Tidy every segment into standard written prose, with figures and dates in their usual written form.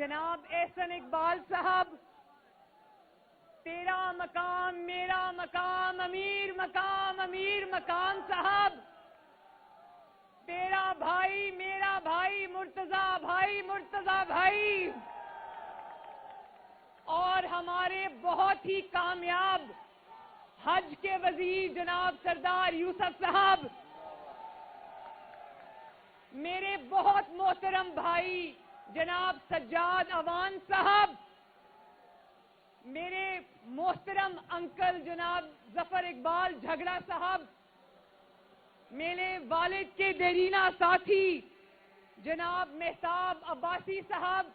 جناب احسن اقبال صاحب، تیرا مقام میرا مقام، امیر مقام امیر مقام صاحب، تیرا بھائی میرا بھائی مرتضی بھائی، اور ہمارے بہت ہی کامیاب حج کے وزیر جناب سردار یوسف صاحب، میرے بہت محترم بھائی جناب سجاد اوان صاحب، میرے محترم انکل جناب ظفر اقبال جھگڑا صاحب، میرے والد کے دیرینہ ساتھی جناب مہتاب عباسی صاحب،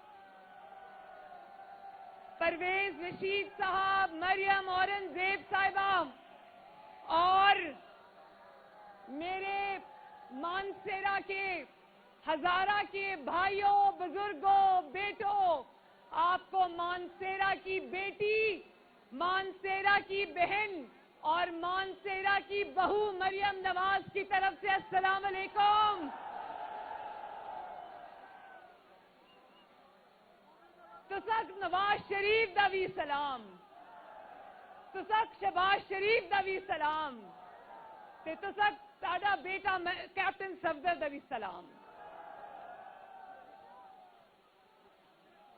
پرویز رشید صاحب، مریم اورنگزیب صاحبہ، اور میرے مانسیرا کے ہزارہ کے بھائیوں بزرگوں بیٹوں، آپ کو مانسیرا کی بیٹی، مانسیرا کی بہن اور مانسیرا کی بہو مریم نواز کی طرف سے السلام علیکم۔ تسک نواز شریف دا وی سلام، تسک شہباز شریف دا وی سلام، تے تسک ساڈا بیٹا کیپٹن صفدر دا وی سلام۔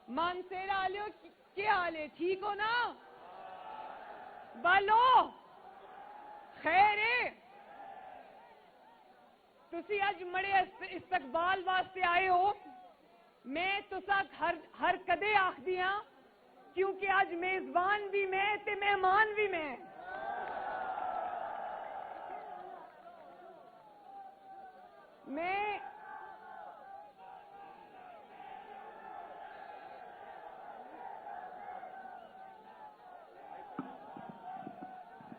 مانسیرا والو کیا حال ہے؟ ٹھیک ہو نا؟ بالو خیر ہے؟ تسی اج مڑے استقبال واسطے آئے ہو، میں تسک ہر کدے آخدی ہاں کیونکہ اج میزبان بھی میں تے مہمان بھی میں۔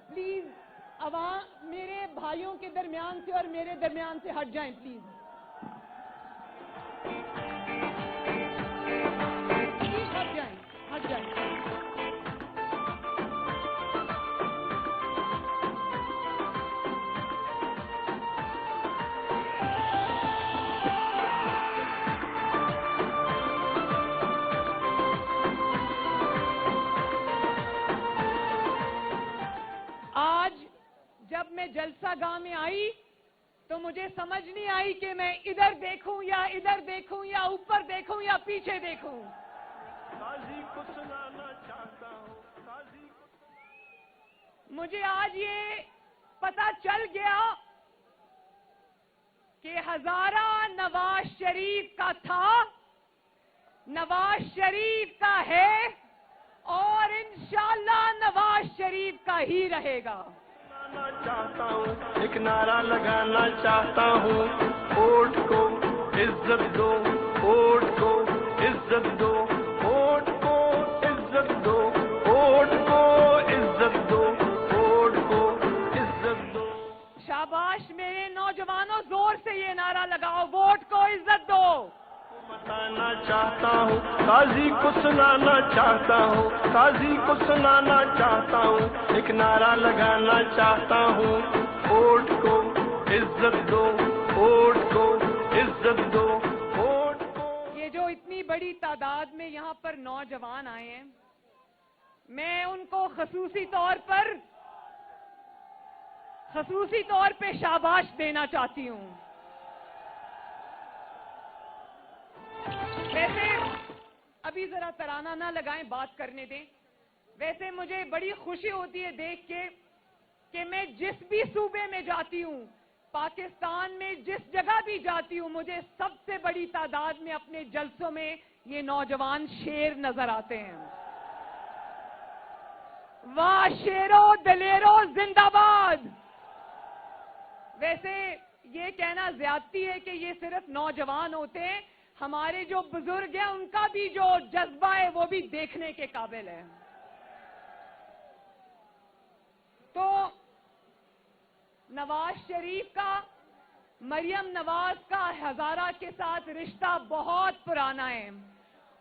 پلیز عوام میرے بھائیوں کے درمیان سے اور میرے درمیان سے ہٹ جائیں پلیز۔ ہٹ جائیں۔ آج جب میں جلسہ گاہ میں آئی تو مجھے سمجھ نہیں آئی کہ میں ادھر دیکھوں یا ادھر دیکھوں یا اوپر دیکھوں یا پیچھے دیکھوں۔ مجھے آج یہ پتہ چل گیا کہ ہزارہ نواز شریف کا تھا، نواز شریف کا ہے اور انشاءاللہ نواز شریف کا ہی رہے گا۔ چاہتا ہوں ایک نعرہ لگانا چاہتا ہوں، ووٹ کو عزت دو، ووٹ کو عزت دو، ووٹ کو عزت دو، ووٹ کو عزت دو، ووٹ کو عزت دو۔ شاباش میرے نوجوانوں، زور سے یہ نعرہ لگاؤ، ووٹ کو عزت دو۔ بتانا چاہتا ہوں، قاضی کو سنانا چاہتا ہوں، قاضی کو سنانا چاہتا ہوں، ایک نعرہ لگانا چاہتا ہوں، ووٹ کو عزت دو، ووٹ کو عزت دو، ووٹ کو۔ یہ جو اتنی بڑی تعداد میں یہاں پر نوجوان آئے ہیں، میں ان کو خصوصی طور پہ شاباش دینا چاہتی ہوں۔ ویسے ابھی ذرا ترانہ نہ لگائیں، بات کرنے دیں۔ ویسے مجھے بڑی خوشی ہوتی ہے دیکھ کے کہ میں جس بھی صوبے میں جاتی ہوں، پاکستان میں جس جگہ بھی جاتی ہوں، مجھے سب سے بڑی تعداد میں اپنے جلسوں میں یہ نوجوان شیر نظر آتے ہیں۔ واہ شیرو دلیرو زندہ باد۔ ویسے یہ کہنا زیادتی ہے کہ یہ صرف نوجوان ہوتے ہیں، ہمارے جو بزرگ ہیں ان کا بھی جو جذبہ ہے وہ بھی دیکھنے کے قابل ہے۔ تو نواز شریف کا، مریم نواز کا ہزارہ کے ساتھ رشتہ بہت پرانا ہے،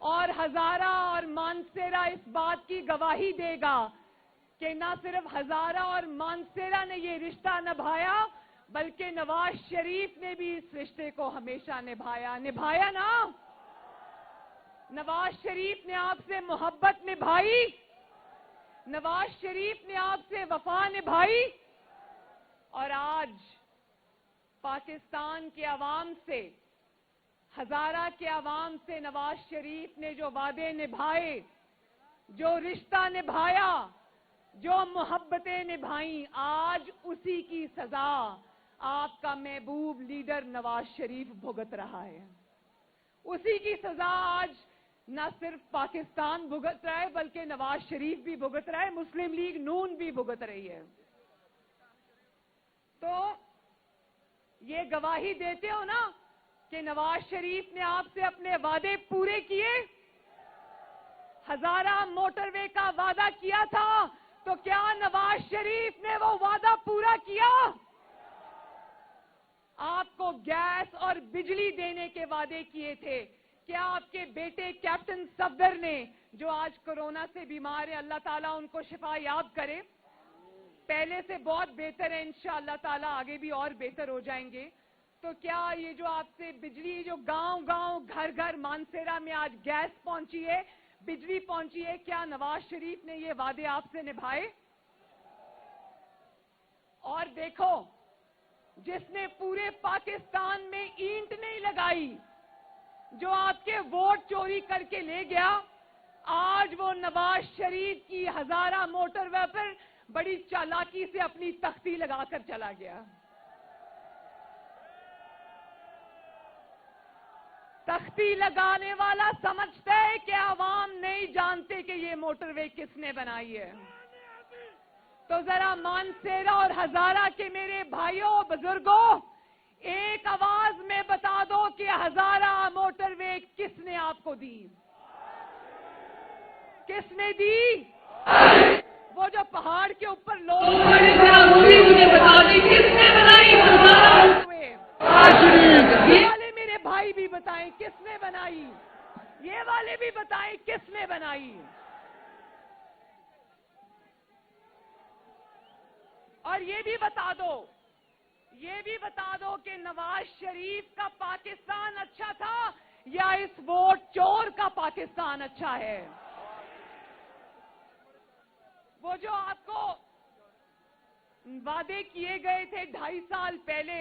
اور ہزارہ اور مانسیرا اس بات کی گواہی دے گا کہ نہ صرف ہزارہ اور مانسیرا نے یہ رشتہ نبھایا بلکہ نواز شریف نے بھی اس رشتے کو ہمیشہ نبھایا نا۔ नवाज शरीफ ने आपसे मोहब्बत निभाई, नवाज शरीफ ने आपसे वफा निभाई, और आज पाकिस्तान के अवाम से, हजारा के अवाम से नवाज शरीफ ने जो वादे निभाए, जो रिश्ता निभाया, जो मोहब्बतें निभाई, आज उसी की सजा आपका महबूब लीडर नवाज शरीफ भुगत रहा है। उसी की सजा आज न सिर्फ पाकिस्तान भुगत रहा है, बल्कि नवाज शरीफ भी भुगत रहा है, मुस्लिम लीग नून भी भुगत रही है। तो ये गवाही देते हो ना कि नवाज शरीफ ने आपसे अपने वादे पूरे किए। हजारा मोटरवे का वादा किया था, तो क्या नवाज शरीफ ने वो वादा पूरा किया? आपको गैस और बिजली देने के वादे किए थे। क्या आपके बेटे कैप्टन सफदर ने, जो आज कोरोना से बीमार है, अल्लाह ताला उनको शिफा याब करे, पहले से बहुत बेहतर है, इंशाअल्लाह ताला आगे भी और बेहतर हो जाएंगे। तो क्या ये जो आपसे बिजली, जो गांव-गांव, घर-घर मानसेरा में आज गैस पहुंची है, बिजली पहुंची है, क्या नवाज शरीफ ने ये वादे आपसे निभाए? और देखो, जिसने पूरे पाकिस्तान में ईंट नहीं लगाई, जो आपके वोट चोरी करके ले गया, आज वो नवाज शरीफ की हजारा मोटरवे पर बड़ी चालाकी से अपनी तख्ती लगाकर चला गया। तख्ती लगाने वाला समझता है कि आवाम नहीं जानते कि ये मोटरवे किसने बनाई है। तो जरा मानसेरा और हजारा के मेरे भाइयों बुजुर्गों, एक आवाज में बता दो कि हजारा मोटरवे किसने आपको दी? किसने दी? वो जो पहाड़ के ऊपर लोग वो भी मुझे बता दें, किसने बनाई हजारा मोटरवे? ये वाले मेरे भाई भी बताएं किसने बनाई, ये वाले भी बताएं किसने बनाई। और ये भी बता दो कि नवाज शरीफ का पाकिस्तान अच्छा था या इस वोट चोर का पाकिस्तान अच्छा है? वो जो आपको वादे किए गए थे 2.5 साल पहले,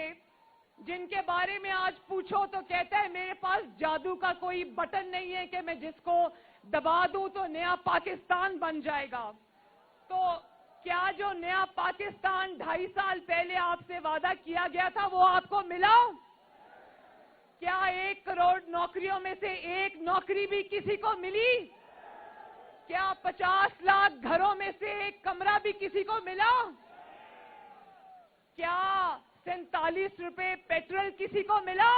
जिनके बारे में आज पूछो तो कहता है मेरे पास जादू का कोई बटन नहीं है कि मैं जिसको दबा दूं तो नया पाकिस्तान बन जाएगा। तो क्या जो नया पाकिस्तान 2.5 साल पहले आपसे वादा किया गया था वो आपको मिला? क्या 1 करोड़ नौकरियों में से 1 नौकरी भी किसी को मिली? क्या 50 लाख घरों में से 1 कमरा भी किसी को मिला? क्या 47 रुपए पेट्रोल किसी को मिला?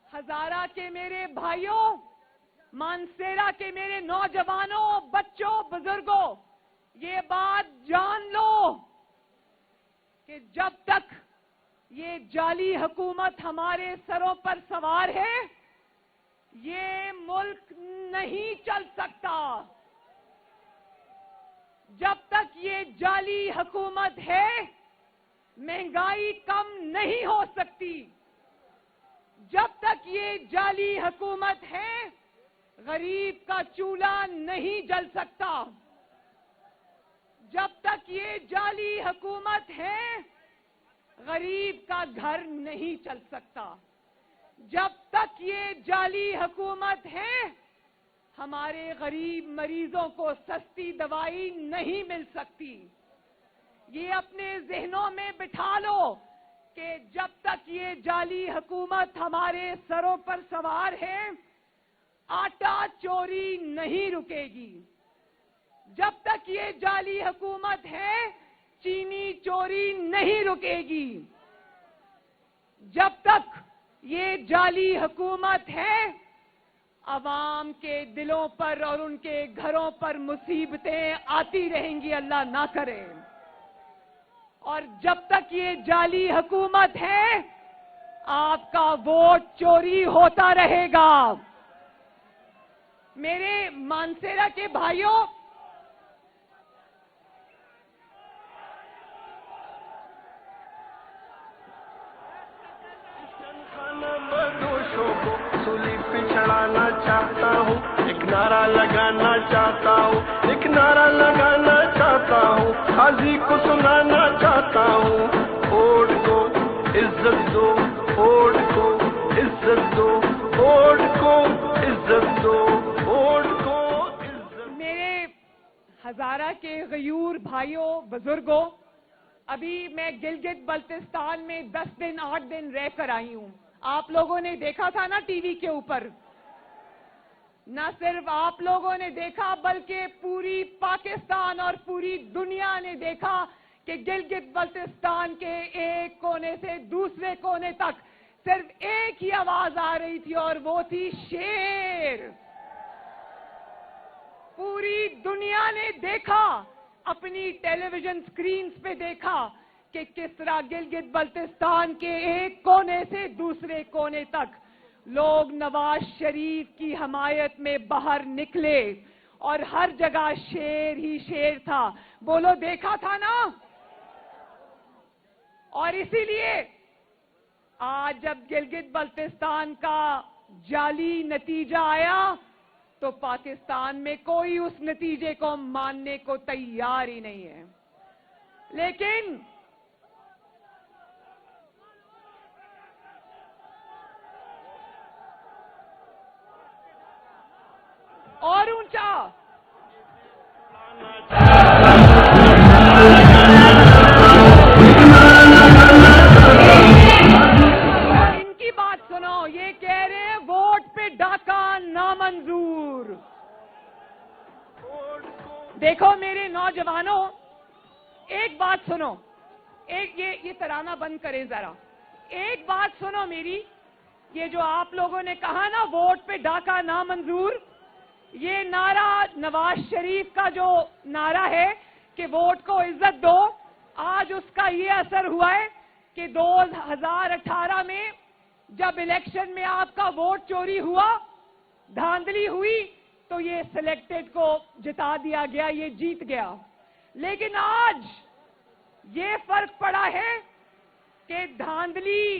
हजारा के मेरे भाइयों, मानसेरा के मेरे नौजवानों, बच्चों, बुजुर्गों, ये बात जान लो कि जब तक ये जाली हुकूमत हमारे सरों पर सवार है, ये मुल्क नहीं चल सकता। जब तक ये जाली हुकूमत है, महंगाई कम नहीं हो सकती। जब तक ये जाली हुकूमत है, गरीब का चूल्हा नहीं जल सकता। जब तक ये जाली हुकूमत है, गरीब का घर नहीं चल सकता। जब तक ये जाली हुकूमत है, हमारे गरीब मरीजों को सस्ती दवाई नहीं मिल सकती। ये अपने जहनों में बिठा लो कि जब तक ये जाली हुकूमत हमारे सरों पर सवार है, आटा चोरी नहीं रुकेगी। जब तक ये जाली हुकूमत है, चीनी चोरी नहीं रुकेगी। जब तक ये जाली हुकूमत है, अवाम के दिलों पर और उनके घरों पर मुसीबतें आती रहेंगी, अल्लाह ना करे। और जब तक ये जाली हुकूमत है, आपका वोट चोरी होता रहेगा। मेरे मानसेरा के भाइयों, बदोशों को सूली पे चढ़ाना चाहता हूँ, एक नारा लगाना चाहता हूँ, एक नारा लगाना चाहता हूँ, काजी को सुनाना चाहता हूँ, वोट को इज्जत दो, वोट को इज्जत दो, वोट को इज्जत दो, वोट को इज्जत। मेरे हजारा के गयूर भाइयों बुजुर्गों, अभी मैं गिलगित बल्तिस्तान में 10 दिन 8 दिन रह कर आई हूं। आप लोगों ने देखा था ना टीवी के ऊपर, न सिर्फ आप लोगों ने देखा बल्कि पूरी पाकिस्तान और पूरी दुनिया ने देखा कि गिलगित बल्तिस्तान के एक कोने से दूसरे कोने तक सिर्फ एक ही आवाज आ रही थी और वो थी शेर। पूरी दुनिया ने देखा, अपनी टेलीविजन स्क्रीन्स पे देखा कि किस तरह गिलगित बल्तिस्तान के एक कोने से दूसरे कोने तक लोग नवाज शरीफ की हमायत में बाहर निकले और हर जगह शेर ही शेर था। बोलो, देखा था ना? और इसीलिए आज जब गिलगित बल्तिस्तान का जाली नतीजा आया तो पाकिस्तान में कोई उस नतीजे को मानने को तैयार ही नहीं है। लेकिन और ऊंचा इनकी बात सुनो, ये कह रहे हैं वोट पे डाका नामंजूर। देखो मेरे नौजवानों, एक बात सुनो, एक ये तराना बंद करें जरा। एक बात सुनो मेरी, ये जो आप लोगों ने कहा ना वोट पे डाका नामंजूर, ये नारा नवाज शरीफ का जो नारा है कि वोट को इज्जत दो, आज उसका ये असर हुआ है कि 2018 में जब इलेक्शन में आपका वोट चोरी हुआ, धांधली हुई, तो ये सिलेक्टेड को जिता दिया गया, ये जीत गया। लेकिन आज ये फर्क पड़ा है कि धांधली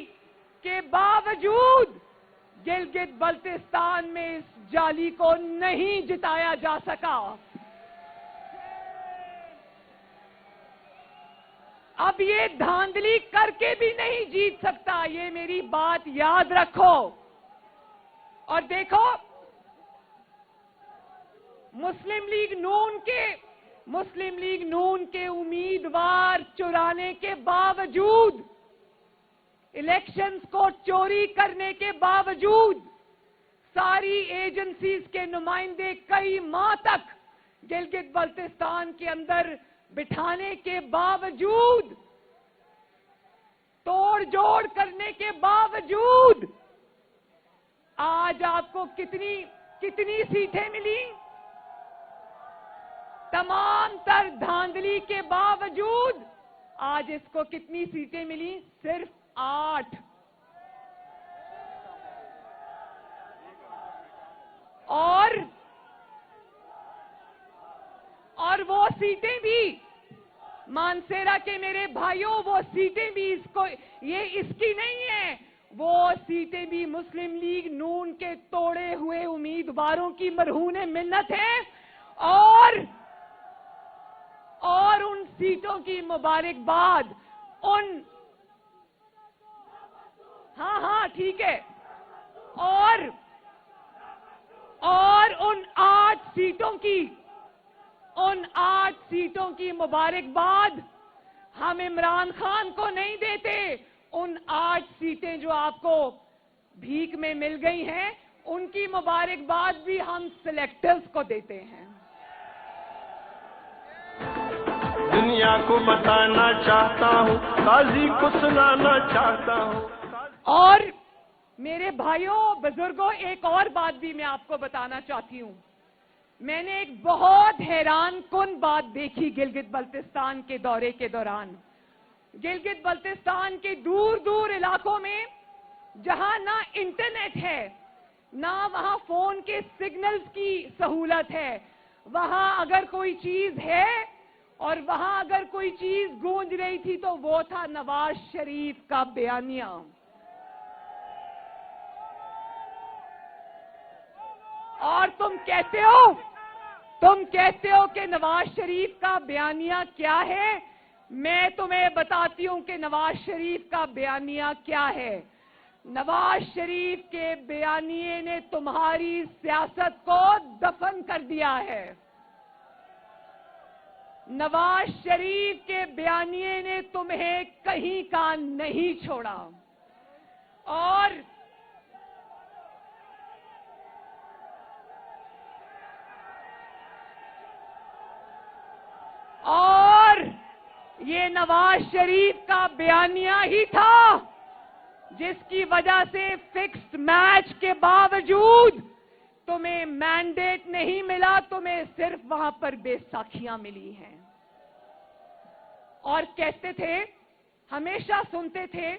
के बावजूद गिलगित बल्तिस्तान में इस जाली को नहीं जिताया जा सका। अब ये धांधली करके भी नहीं जीत सकता, ये मेरी बात याद रखो। और देखो, मुस्लिम लीग नून के उम्मीदवार चुराने के बावजूद, इलेक्शंस को चोरी करने के बावजूद, सारी एजेंसीज के नुमाइंदे कई माह तक गिलगित बल्तिस्तान के अंदर बिठाने के बावजूद, तोड़ जोड़ करने के बावजूद, आज आपको कितनी सीटें मिली? तमाम तर धांधली के बावजूद आज इसको कितनी सीटें मिली? सिर्फ 8। और वो सीटें भी, मानसेरा के मेरे भाइयों, वो सीटें भी इसकी नहीं है, वो सीटें भी मुस्लिम लीग नून के तोड़े हुए उम्मीदवारों की मरहून मिन्नत है। और उन सीटों की मुबारकबाद हाँ ठीक है, और उन 8 सीटों की मुबारकबाद हम इमरान खान को नहीं देते। उन 8 सीटें जो आपको भीख में मिल गई हैं, उनकी मुबारकबाद भी हम सिलेक्टर्स को देते हैं। दुनिया को बताना चाहता हूँ, काजी को सुनाना चाहता हूँ। और मेरे भाइयों बुजुर्गों, एक और बात भी मैं आपको बताना चाहती हूँ। मैंने एक बहुत हैरान कुन बात देखी गिलगित बल्तिस्तान के दौरे के दौरान। गिलगित बल्तिस्तान के दूर दूर इलाकों में जहां ना इंटरनेट है, ना वहां फोन के सिग्नल्स की सहूलत है, वहां अगर कोई चीज है और वहां अगर कोई चीज गूंज रही थी तो वो था नवाज शरीफ का बयानिया। और तुम कहते हो कि नवाज शरीफ का बयानिया क्या है। मैं तुम्हें बताती हूं कि नवाज शरीफ का बयानिया क्या है। नवाज शरीफ के बयानिए ने तुम्हारी सियासत को दफन कर दिया है। नवाज शरीफ के बयानिए ने तुम्हें कहीं का नहीं छोड़ा। और ये नवाज शरीफ का बयानिया ही था जिसकी वजह से फिक्स्ड मैच के बावजूद तुम्हें मैंडेट नहीं मिला, तुम्हें सिर्फ वहां पर बेसाखियां मिली हैं। और कहते थे, हमेशा सुनते थे,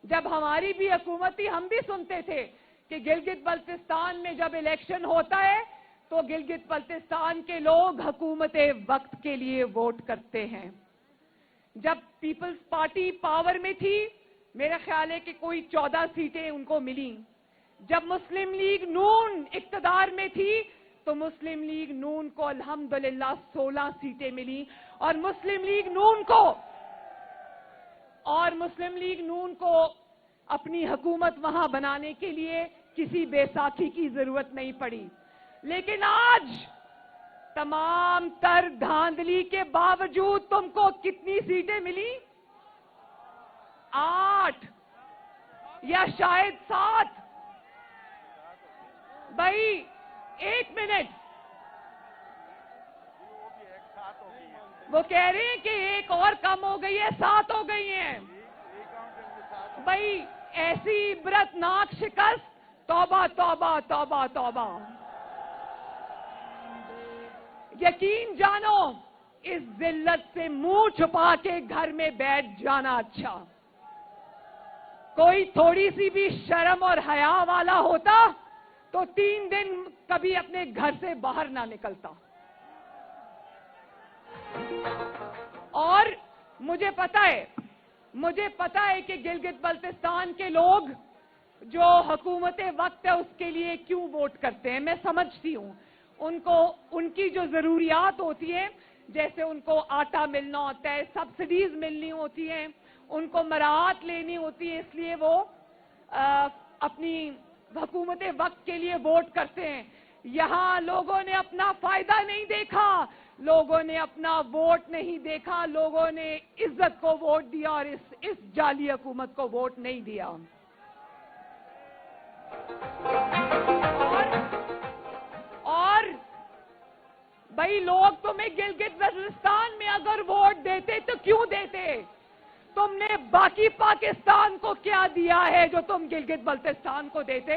जब हमारी भी हुकूमत थी हम भी सुनते थे कि गिलगित बल्तिस्तान में जब इलेक्शन होता है तो गिलगित बल्तिस्तान के लोग हुकूमत वक्त के लिए वोट करते हैं। जब पीपल्स पार्टी पावर में थी, मेरा ख्याल है कि कोई 14 सीटें उनको मिली। जब मुस्लिम लीग नून इक्तदार में थी तो मुस्लिम लीग नून को अल्हम्दुलिल्लाह 16 सीटें मिली। और मुस्लिम लीग नून को अपनी हुकूमत वहां बनाने के लिए किसी बैसाखी की जरूरत नहीं पड़ी। लेकिन आज तमाम तर धांधली के बावजूद तुमको कितनी सीटें मिली? 8 या शायद 7। भाई एक मिनट, वो कह रहे हैं कि एक और कम हो गई है, 7 हो गई हैं। भाई ऐसी इबरतनाक शिकस्त, तौबा तौबा तौबा तौबा। यकीन जानो, इस जिल्लत से मुंह छुपा के घर में बैठ जाना अच्छा। कोई थोड़ी सी भी शर्म और हया वाला होता तो 3 दिन कभी अपने घर से बाहर ना निकलता। और मुझे पता है कि गिलगित बल्तिस्तान के लोग जो हुकूमत वक्त है उसके लिए क्यों वोट करते हैं। मैं समझती हूं, उनको उनकी जो जरूरियात होती है, जैसे उनको आटा मिलना होता है, सब्सिडीज मिलनी होती हैं, उनको मराहत लेनी होती है, इसलिए वो अपनी हुकूमत वक्त के लिए वोट करते हैं। यहां लोगों ने अपना फायदा नहीं देखा, लोगों ने अपना वोट नहीं देखा, लोगों ने इज्जत को वोट दिया और इस जाली हुकूमत को वोट नहीं दिया। और भाई लोग तुम्हें गिलगित बल्तिस्तान में अगर वोट देते तो क्यों देते? तुमने बाकी पाकिस्तान को क्या दिया है जो तुम गिलगित बल्तिस्तान को देते?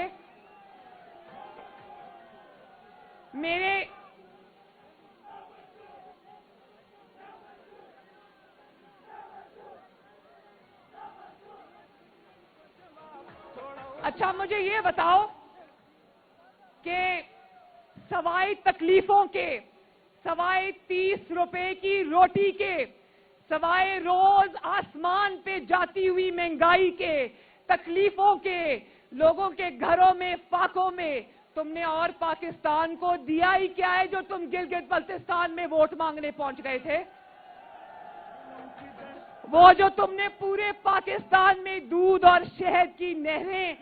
अच्छा मुझे ये बताओ कि सवाए तकलीफों के, सवाए 30 रुपए की रोटी के, सवाए रोज आसमान पे जाती हुई महंगाई के, तकलीफों के, लोगों के घरों में फाकों में तुमने और पाकिस्तान को दिया ही क्या है जो तुम गिलगित बल्तिस्तान में वोट मांगने पहुंच गए थे? वो जो तुमने पूरे पाकिस्तान में दूध और शहद की नहरें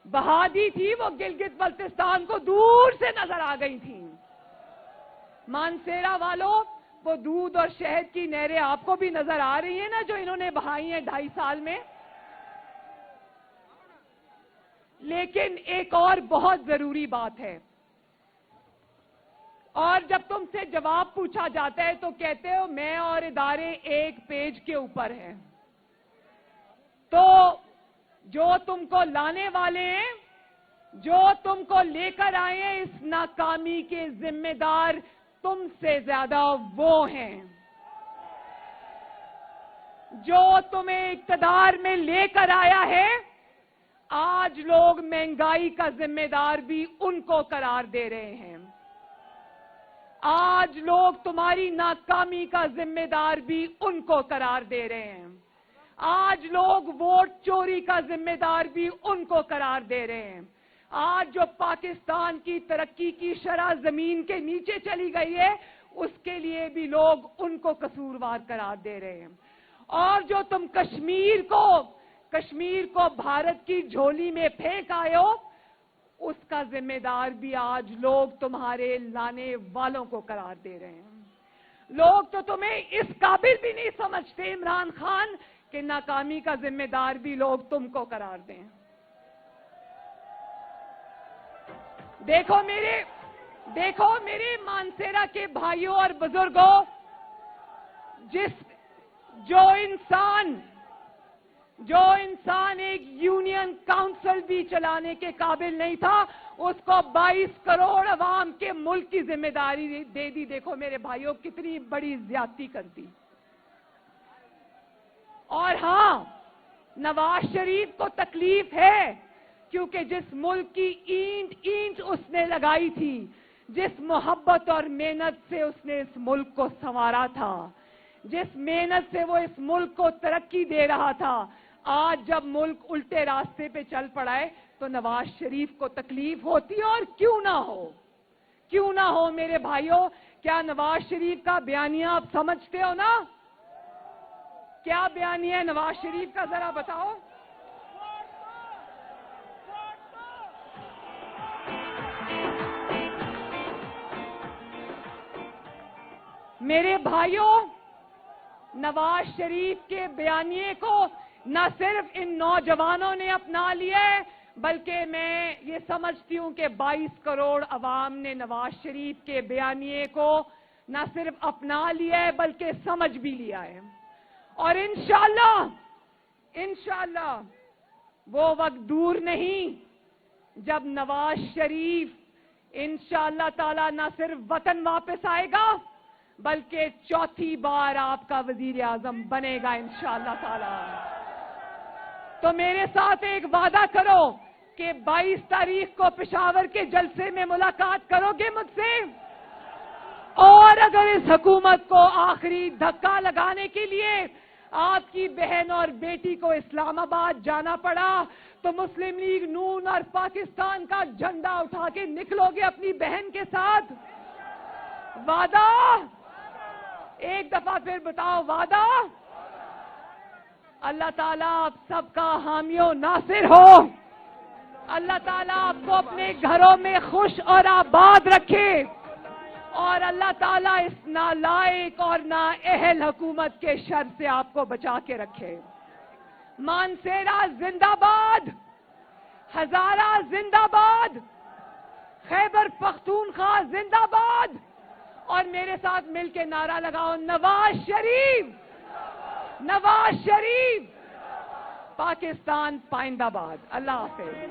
बहा दी थी, वो गिलगित बल्तिस्तान को दूर से नजर आ गई थी। मानसेरा वालों, वो दूध और शहद की नहरें आपको भी नजर आ रही है ना, जो इन्होंने बहाई हैं 2.5 साल में। लेकिन एक और बहुत जरूरी बात है, और जब तुमसे जवाब पूछा जाता है तो कहते हो मैं और इदारे एक पेज के ऊपर हैं। तो जो तुमको लाने वाले हैं, जो तुमको लेकर आए हैं, इस नाकामी के जिम्मेदार तुमसे ज्यादा वो हैं। जो तुम्हें इक्तदार में लेकर आया है, आज लोग महंगाई का जिम्मेदार भी उनको करार दे रहे हैं। आज लोग तुम्हारी नाकामी का जिम्मेदार भी उनको करार दे रहे हैं। आज लोग वोट चोरी का जिम्मेदार भी उनको करार दे रहे हैं। آج جو پاکستان کی ترقی کی شرح زمین کے نیچے چلی گئی ہے اس کے لیے بھی لوگ ان کو قصوروار قرار دے رہے ہیں. اور جو تم کشمیر کو بھارت کی جھولی میں پھینک آئے ہو اس کا ذمہ دار بھی آج لوگ تمہارے لانے والوں کو قرار دے رہے ہیں. لوگ تو تمہیں اس قابل بھی نہیں سمجھتے عمران خان کہ ناکامی کا ذمہ دار بھی لوگ تم کو قرار دیں. دیکھو میرے مانسیرا کے بھائیوں اور بزرگوں، جو انسان ایک یونین کاؤنسل بھی چلانے کے قابل نہیں تھا اس کو 22 کروڑ عوام کے ملک کی ذمہ داری دے دی. دیکھو میرے بھائیوں کتنی بڑی زیادتی کر دی. اور ہاں نواز شریف کو تکلیف ہے کیونکہ جس ملک کی اینٹ اس نے لگائی تھی، جس محبت اور محنت سے اس نے اس ملک کو سنوارا تھا، جس محنت سے وہ اس ملک کو ترقی دے رہا تھا، آج جب ملک الٹے راستے پہ چل پڑا ہے تو نواز شریف کو تکلیف ہوتی ہے. اور کیوں نہ ہو میرے بھائیوں. کیا نواز شریف کا بیانیہ آپ سمجھتے ہو نا؟ کیا بیانیہ ہے نواز شریف کا ذرا بتاؤ. میرے بھائیوں، نواز شریف کے بیانیے کو نہ صرف ان نوجوانوں نے اپنا لیا ہے بلکہ میں یہ سمجھتی ہوں کہ 22 کروڑ عوام نے نواز شریف کے بیانیے کو نہ صرف اپنا لیا ہے بلکہ سمجھ بھی لیا ہے. اور انشاءاللہ وہ وقت دور نہیں جب نواز شریف انشاءاللہ تعالی نہ صرف وطن واپس آئے گا بلکہ چوتھی بار آپ کا وزیر اعظم بنے گا انشاءاللہ تعالی. تو میرے ساتھ ایک وعدہ کرو کہ 22 تاریخ کو پشاور کے جلسے میں ملاقات کرو گے مجھ سے. اور اگر اس حکومت کو آخری دھکا لگانے کے لیے آپ کی بہن اور بیٹی کو اسلام آباد جانا پڑا تو مسلم لیگ نون اور پاکستان کا جھنڈا اٹھا کے نکلو گے اپنی بہن کے ساتھ. وعدہ؟ ایک دفعہ پھر بتاؤ وعدہ. اللہ تعالیٰ آپ سب کا حامی و ناصر ہو. اللہ تعالیٰ آپ کو اپنے گھروں میں خوش اور آباد رکھے اور اللہ تعالیٰ اس نالائق اور نااہل حکومت کے شر سے آپ کو بچا کے رکھے. مانسیرا زندہ باد، ہزارہ زندہ باد، خیبر پختونخوا زندہ باد. اور میرے ساتھ مل کے نعرہ لگاؤ نواز شریف، نواز شریف، پاکستان پائندہ باد. اللہ حافظ.